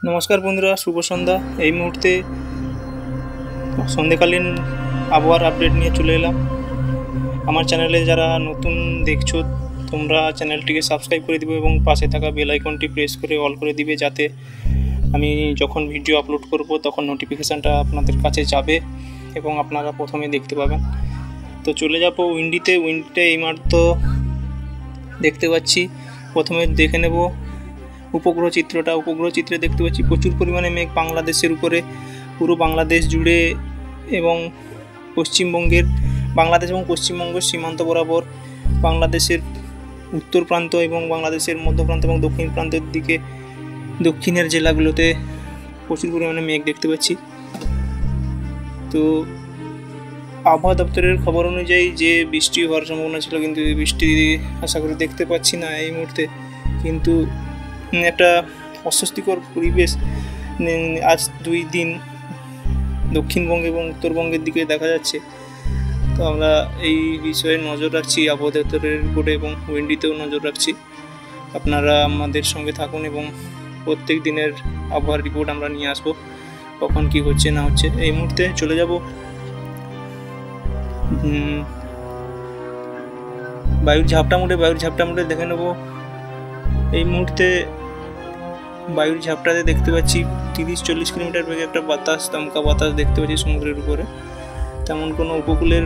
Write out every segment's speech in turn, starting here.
নমস্কার বন্ধুরা, শুভ সন্ধ্যা। এই মুহূর্তে সন্ধ্যাকালীন আবহাওয়ার আপডেট নিয়ে চলে এলাম। আমার চ্যানেলে যারা নতুন দেখছো তোমরা চ্যানেলটিকে সাবস্ক্রাইব করে দিবে এবং পাশে থাকা বেল আইকনটি প্রেস করে অল করে দিবে, যাতে আমি যখন ভিডিও আপলোড করব তখন নোটিফিকেশানটা আপনাদের কাছে যাবে এবং আপনারা প্রথমে দেখতে পাবেন। তো চলে যাব উইন্ডিতে এই মাত্র দেখতে পাচ্ছি। প্রথমে দেখে নেব উপগ্রহ চিত্রে দেখতে পাচ্ছি প্রচুর পরিমাণে মেঘ বাংলাদেশের উপরে, পুরো বাংলাদেশ জুড়ে এবং বাংলাদেশ এবং পশ্চিমবঙ্গের সীমান্ত বরাবর, বাংলাদেশের উত্তর প্রান্ত এবং বাংলাদেশের মধ্য প্রান্ত এবং দক্ষিণ প্রান্তের দিকে দক্ষিণের জেলাগুলোতে প্রচুর পরিমাণে মেঘ দেখতে পাচ্ছি। তো আবহাওয়া দপ্তরের খবর অনুযায়ী যে বৃষ্টি হওয়ার সম্ভাবনা ছিল, কিন্তু বৃষ্টি আশা করি দেখতে পাচ্ছি না এই মুহূর্তে। কিন্তু একটা অস্বস্তিকর পরিবেশ আজ 2 দিন দক্ষিণবঙ্গ এবং উত্তরবঙ্গের দিকে দেখা যাচ্ছে। তো আমরা এই বিষয়ে নজর রাখছি, আবহাওয়া দপ্তরের রিপোর্টে এবং উইন্ডিতেও নজর রাখছি। আপনারা আমাদের সঙ্গে থাকুন এবং প্রত্যেক দিনের আবহাওয়ার রিপোর্ট আমরা নিয়ে আসবো, কখন কি হচ্ছে না হচ্ছে। এই মুহূর্তে চলে যাব বায়ুর ঝাপটা মোডে দেখে নেব। এই মুহূর্তে বায়ুর ঝাপটাতে দেখতে পাচ্ছি 30-40 কিলোমিটার বেগে একটা দমকা বাতাস দেখতে পাচ্ছি সমুদ্রের উপরে। তেমন কোনো উপকূলের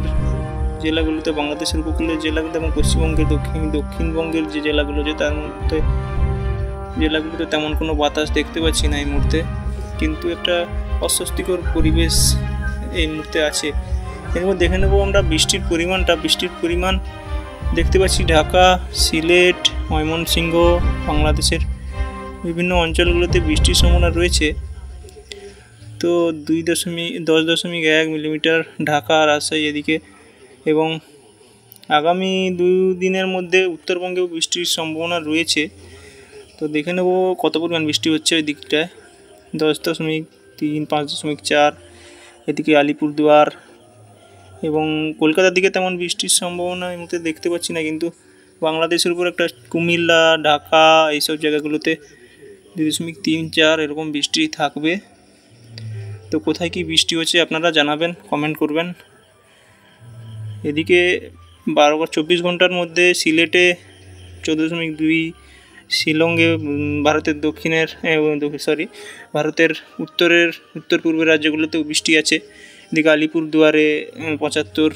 জেলাগুলোতে, বাংলাদেশের উপকূলের জেলাগুলোতে এবং পশ্চিমবঙ্গের দক্ষিণবঙ্গের যে জেলাগুলো আছে তার মধ্যে জেলাগুলোতে তেমন কোনো বাতাস দেখতে পাচ্ছি না এই মুহূর্তে। কিন্তু একটা অস্বস্তিকর পরিবেশ এই মুহূর্তে আছে। এরপর দেখে নেব আমরা বৃষ্টির পরিমাণ দেখতে পাচ্ছি ঢাকা, সিলেট, ময়মনসিংহ, বাংলাদেশের বিভিন্ন অঞ্চলগুলোতে বৃষ্টির সম্ভাবনা রয়েছে। তো 10.1 মিলিমিটার ঢাকা, রাজশাহী এদিকে, এবং আগামী 2 দিনের মধ্যে উত্তরবঙ্গেও বৃষ্টির সম্ভাবনা রয়েছে। তো দেখে নেব কত পরিমাণ বৃষ্টি হচ্ছে ওই দিকটায়। 10.3, 5.4 এদিকে আলিপুরদুয়ার এবং কলকাতার দিকে তেমন বৃষ্টির সম্ভাবনা এই মুহূর্তে দেখতে পাচ্ছি না, কিন্তু বাংলাদেশের উপর একটা কুমিল্লা, ঢাকা এইসব জায়গাগুলোতে 2.3-4 এরকম বৃষ্টি থাকবে। তো কোথায় কি বৃষ্টি হচ্ছে আপনারা জানাবেন, কমেন্ট করবেন। এদিকে 24 ঘন্টার মধ্যে সিলেটে 14.2, শিলংয়ে ভারতের উত্তর পূর্বের রাজ্যগুলোতেও বৃষ্টি আছে। এদিকে আলিপুরদুয়ারে 75,